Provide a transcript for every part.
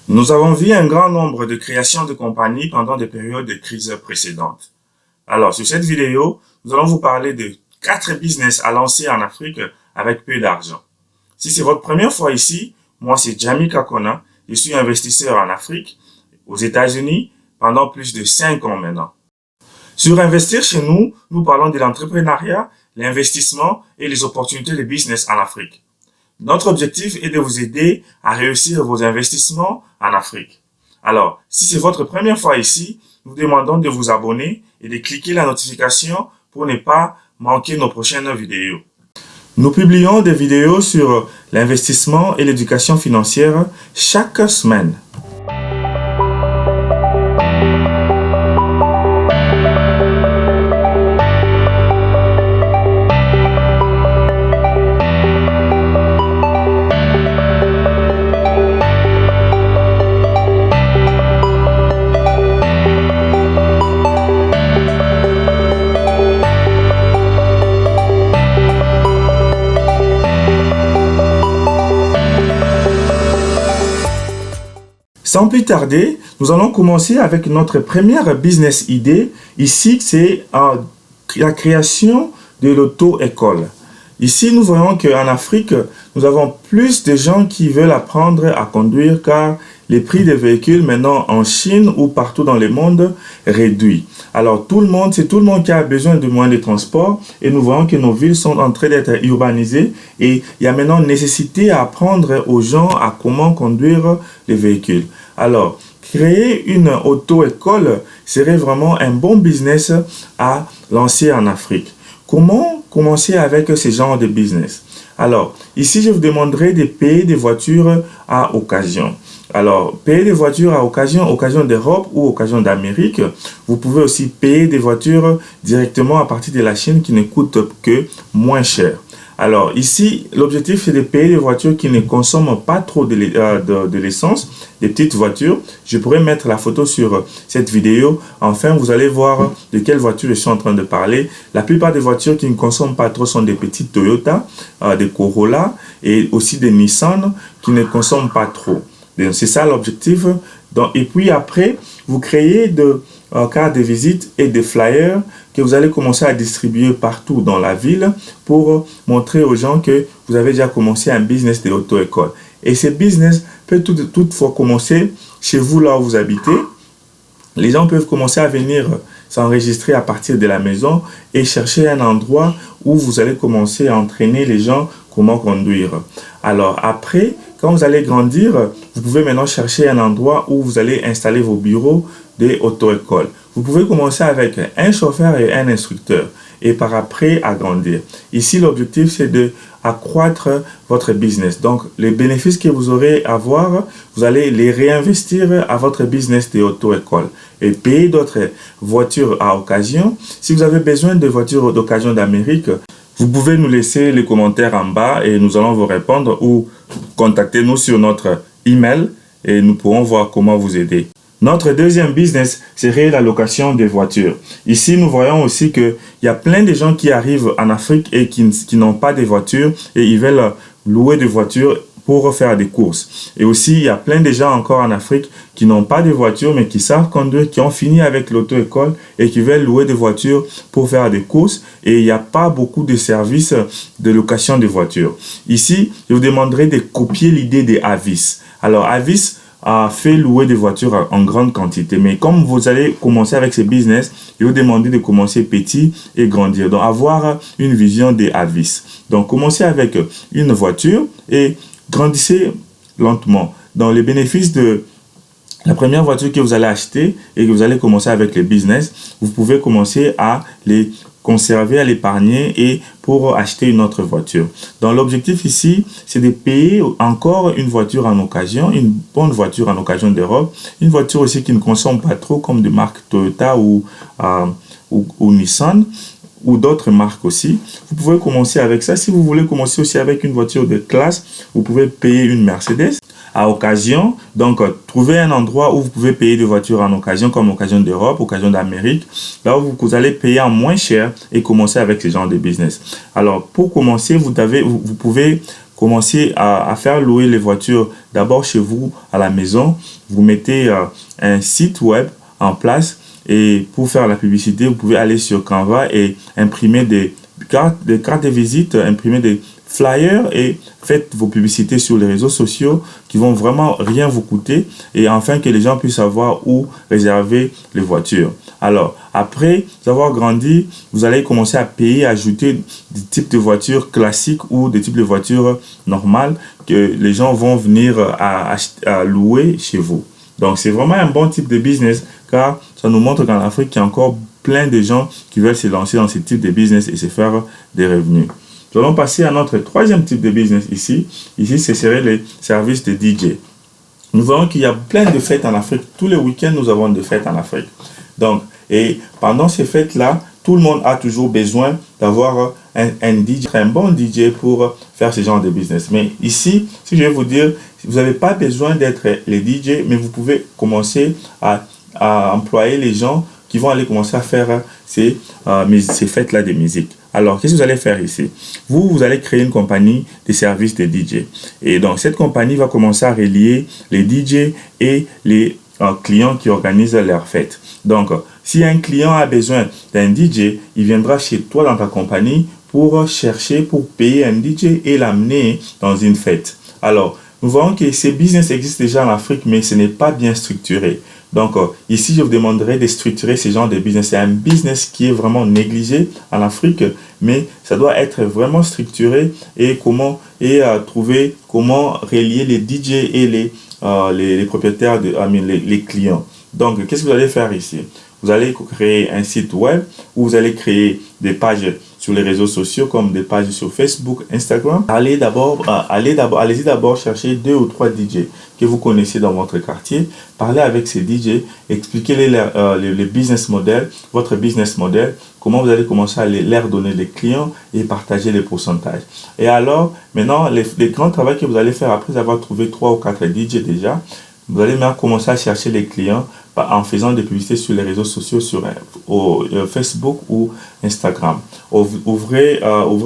Nous avons vu un grand nombre de créations de compagnies pendant des périodes de crise précédentes. Alors, sur cette vidéo, nous allons vous parler de 4 business à lancer en Afrique avec peu d'argent. Si c'est votre première fois ici, moi c'est Jamie Kakona, je suis investisseur en Afrique, aux États-Unis, pendant plus de 5 ans maintenant. Sur Investir chez nous, nous parlons de l'entrepreneuriat, l'investissement et les opportunités de business en Afrique. Notre objectif est de vous aider à réussir vos investissements en Afrique. Alors, si c'est votre première fois ici, nous demandons de vous abonner et de cliquer la notification pour ne pas manquer nos prochaines vidéos. Nous publions des vidéos sur l'investissement et l'éducation financière chaque semaine. Sans plus tarder, nous allons commencer avec notre première business idée. Ici, c'est la création de l'auto-école. Ici, nous voyons qu'en Afrique, nous avons plus de gens qui veulent apprendre à conduire car les prix des véhicules maintenant en Chine ou partout dans le monde réduit. Alors c'est tout le monde qui a besoin de moyens de transport et nous voyons que nos villes sont en train d'être urbanisées et il y a maintenant nécessité à apprendre aux gens à comment conduire les véhicules. Alors, créer une auto-école serait vraiment un bon business à lancer en Afrique. Comment commencer avec ce genre de business? Alors, ici, je vous demanderai de payer des voitures à occasion. Alors, payer des voitures à occasion d'Europe ou occasion d'Amérique. Vous pouvez aussi payer des voitures directement à partir de la Chine qui ne coûtent que moins cher. Alors, ici, l'objectif, c'est de payer des voitures qui ne consomment pas trop de l'essence, des petites voitures. Je pourrais mettre la photo sur cette vidéo. Enfin, vous allez voir de quelle voiture je suis en train de parler. La plupart des voitures qui ne consomment pas trop sont des petites Toyota, des Corolla et aussi des Nissan qui ne consomment pas trop. C'est ça l'objectif. Et puis après, vous créez des cartes de visite et des flyers que vous allez commencer à distribuer partout dans la ville pour montrer aux gens que vous avez déjà commencé un business de auto-école. Et ce business peut toutefois commencer chez vous là où vous habitez. Les gens peuvent commencer à venir s'enregistrer à partir de la maison et chercher un endroit où vous allez commencer à entraîner les gens comment conduire. Alors après, quand vous allez grandir, vous pouvez maintenant chercher un endroit où vous allez installer vos bureaux de auto-école. Vous pouvez commencer avec un chauffeur et un instructeur et par après agrandir. Ici, l'objectif, c'est d'accroître votre business. Donc, les bénéfices que vous aurez à avoir, vous allez les réinvestir à votre business de auto-école et payer d'autres voitures à occasion. Si vous avez besoin de voitures d'occasion d'Amérique, vous pouvez nous laisser les commentaires en bas et nous allons vous répondre ou contactez-nous sur notre email et nous pourrons voir comment vous aider. Notre deuxième business serait la location des voitures. Ici, nous voyons aussi qu'il y a plein de gens qui arrivent en Afrique et qui n'ont pas de voitures et ils veulent louer des voitures pour faire des courses. Et aussi, il y a plein de gens encore en Afrique qui n'ont pas de voitures mais qui savent conduire, qui ont fini avec l'auto-école et qui veulent louer des voitures pour faire des courses. Et il n'y a pas beaucoup de services de location de voitures. Ici, je vous demanderai de copier l'idée de Avis. Alors, Avis a fait louer des voitures en grande quantité. Mais comme vous allez commencer avec ce business, je vous demander de commencer petit et grandir. Donc, avoir une vision de Avis. Donc, commencez avec une voiture et grandissez lentement. Donc, les bénéfices de la première voiture que vous allez acheter et que vous allez commencer avec le business, vous pouvez commencer à les conserver, à l'épargner et pour acheter une autre voiture. Donc, l'objectif ici, c'est de payer encore une voiture en occasion, une bonne voiture en occasion d'Europe, une voiture aussi qui ne consomme pas trop comme des marques Toyota ou Nissan ou d'autres marques aussi. Vous pouvez commencer avec ça. Si vous voulez commencer aussi avec une voiture de classe, vous pouvez payer une Mercedes à occasion. Donc, trouvez un endroit où vous pouvez payer des voitures en occasion, comme occasion d'Europe, occasion d'Amérique, là où vous allez payer en moins cher et commencer avec ce genre de business. Alors, pour commencer, vous pouvez commencez à faire louer les voitures d'abord chez vous à la maison. Vous mettez un site web en place et pour faire la publicité, vous pouvez aller sur Canva et imprimer des cartes de visite, imprimer des flyers et faites vos publicités sur les réseaux sociaux qui vont vraiment rien vous coûter et afin que les gens puissent savoir où réserver les voitures. Alors, après avoir grandi, vous allez commencer à payer, à ajouter des types de voitures classiques ou des types de voitures normales que les gens vont venir à louer chez vous. Donc, c'est vraiment un bon type de business car ça nous montre qu'en Afrique, il y a encore plein de gens qui veulent se lancer dans ce type de business et se faire des revenus. Nous allons passer à notre troisième type de business ici. Ici, ce serait les services de DJ. Nous voyons qu'il y a plein de fêtes en Afrique. Tous les week-ends, nous avons des fêtes en Afrique. Donc, et pendant ces fêtes-là, tout le monde a toujours besoin d'avoir un DJ, un bon DJ pour faire ce genre de business. Mais ici, si je vais vous dire, vous n'avez pas besoin d'être les DJ, mais vous pouvez commencer à employer les gens qui vont aller commencer à faire ces fêtes-là de musique. Alors, qu'est-ce que vous allez faire ici? Vous allez créer une compagnie de services de DJ. Et donc, cette compagnie va commencer à relier les DJ et les clients qui organisent leurs fêtes. Donc, si un client a besoin d'un DJ, il viendra chez toi dans ta compagnie pour chercher, pour payer un DJ et l'amener dans une fête. Alors, nous voyons que ces business existent déjà en Afrique, mais ce n'est pas bien structuré. Donc, ici, je vous demanderai de structurer ce genre de business. C'est un business qui est vraiment négligé en Afrique, mais ça doit être vraiment structuré et trouver comment relier les DJ et les propriétaires, les clients. Donc, qu'est-ce que vous allez faire ici? Vous allez créer un site web où vous allez créer des pages sur les réseaux sociaux comme des pages sur Facebook, Instagram. Allez-y d'abord chercher 2 ou 3 DJ que vous connaissez dans votre quartier. Parlez avec ces DJ, expliquez-les le business model, votre business model, comment vous allez commencer à leur donner les clients et partager les pourcentages. Et alors, maintenant, les grands travaux que vous allez faire après avoir trouvé 3 ou 4 DJ déjà, vous allez maintenant commencer à chercher les clients en faisant des publicités sur les réseaux sociaux, sur Facebook ou Instagram. Ouvrez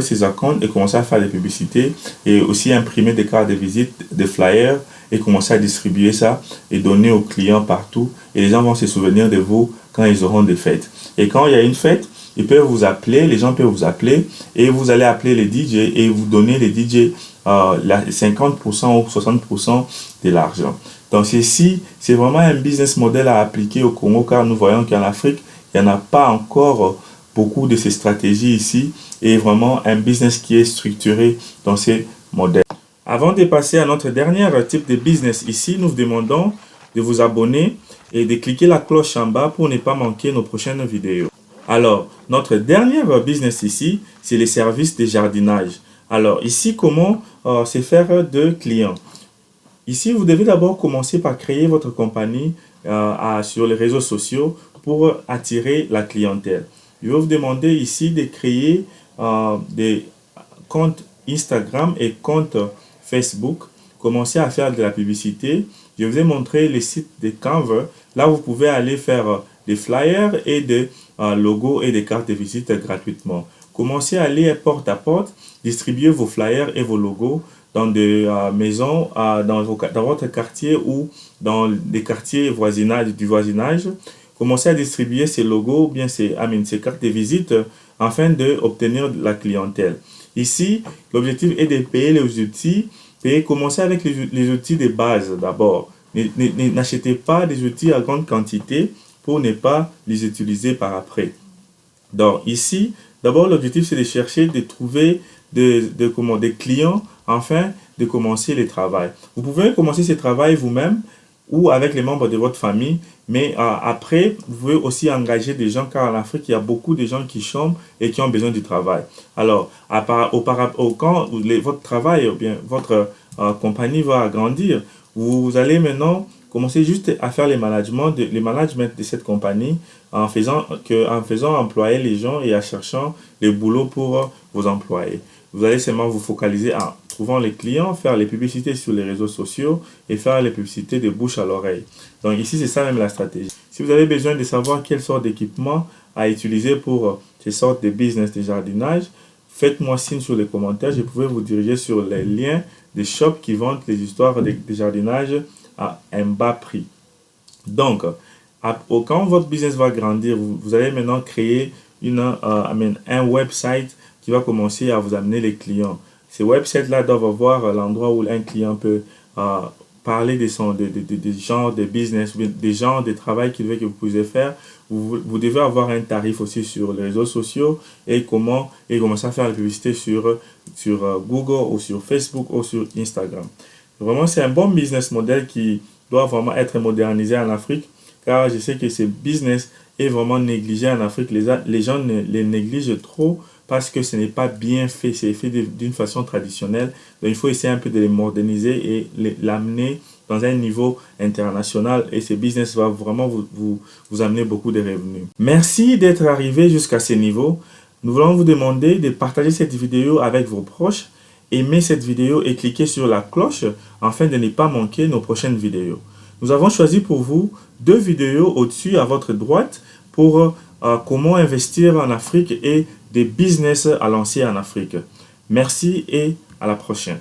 ces comptes et commencez à faire des publicités et aussi imprimer des cartes de visite, des flyers et commencer à distribuer ça et donner aux clients partout. Et les gens vont se souvenir de vous quand ils auront des fêtes. Et quand il y a une fête, ils peuvent vous appeler, les gens peuvent vous appeler et vous allez appeler les DJ et vous donner les DJ 50% ou 60% de l'argent. Donc ceci, c'est vraiment un business model à appliquer au Congo car nous voyons qu'en Afrique, il n'y en a pas encore beaucoup de ces stratégies ici et vraiment un business qui est structuré dans ces modèles. Avant de passer à notre dernier type de business ici, nous vous demandons de vous abonner et de cliquer la cloche en bas pour ne pas manquer nos prochaines vidéos. Alors, notre dernier business ici, c'est les services de jardinage. Alors ici, comment se faire de clients? Ici, vous devez d'abord commencer par créer votre compagnie sur les réseaux sociaux pour attirer la clientèle. Je vais vous demander ici de créer des comptes Instagram et comptes Facebook. Commencez à faire de la publicité. Je vous ai montré les sites de Canva. Là, vous pouvez aller faire des flyers et des logos et des cartes de visite gratuitement. Commencez à aller porte à porte, distribuer vos flyers et vos logos dans des maisons, dans votre quartier ou dans des quartiers du voisinage. Commencez à distribuer ces logos ou bien ces cartes de visite afin d'obtenir de la clientèle. Ici, l'objectif est de payer les outils. Commencez avec les outils de base d'abord. N'achetez pas des outils à grande quantité pour ne pas les utiliser par après. Donc ici, d'abord l'objectif c'est de chercher, de trouver des clients afin de commencer le travail. Vous pouvez commencer ce travail vous-même ou avec les membres de votre famille, mais après, vous pouvez aussi engager des gens car en Afrique, il y a beaucoup de gens qui chôment et qui ont besoin du travail. Alors, quand votre travail ou bien votre compagnie va grandir, vous allez maintenant commencer juste à faire les managements de cette compagnie en faisant employer les gens et en cherchant les boulots pour vos employés. Vous allez seulement vous focaliser en trouvant les clients, faire les publicités sur les réseaux sociaux et faire les publicités de bouche à l'oreille. Donc ici, c'est ça même la stratégie. Si vous avez besoin de savoir quelle sorte d'équipement à utiliser pour ces sortes de business de jardinage, faites-moi signe sur les commentaires. Je pouvais vous diriger sur les liens des shops qui vendent les histoires de jardinage à un bas prix. Donc, quand votre business va grandir, vous allez maintenant créer un website qui va commencer à vous amener les clients. Ces websites-là doivent avoir l'endroit où un client peut parler des genres de business, des genres de travail qu'il veut que vous puissiez faire. Vous devez avoir un tarif aussi sur les réseaux sociaux et commencer à faire la publicité sur Google ou sur Facebook ou sur Instagram. Vraiment, c'est un bon business model qui doit vraiment être modernisé en Afrique, car je sais que ce business est vraiment négligé en Afrique. Les gens les négligent trop parce que ce n'est pas bien fait, c'est fait d'une façon traditionnelle. Donc il faut essayer un peu de les moderniser et l'amener dans un niveau international, et ce business va vraiment vous amener beaucoup de revenus. Merci d'être arrivé jusqu'à ce niveau. Nous voulons vous demander de partager cette vidéo avec vos proches, aimer cette vidéo et cliquer sur la cloche afin de ne pas manquer nos prochaines vidéos. Nous avons choisi pour vous 2 vidéos au-dessus à votre droite pour comment investir en Afrique et des business à lancer en Afrique. Merci et à la prochaine.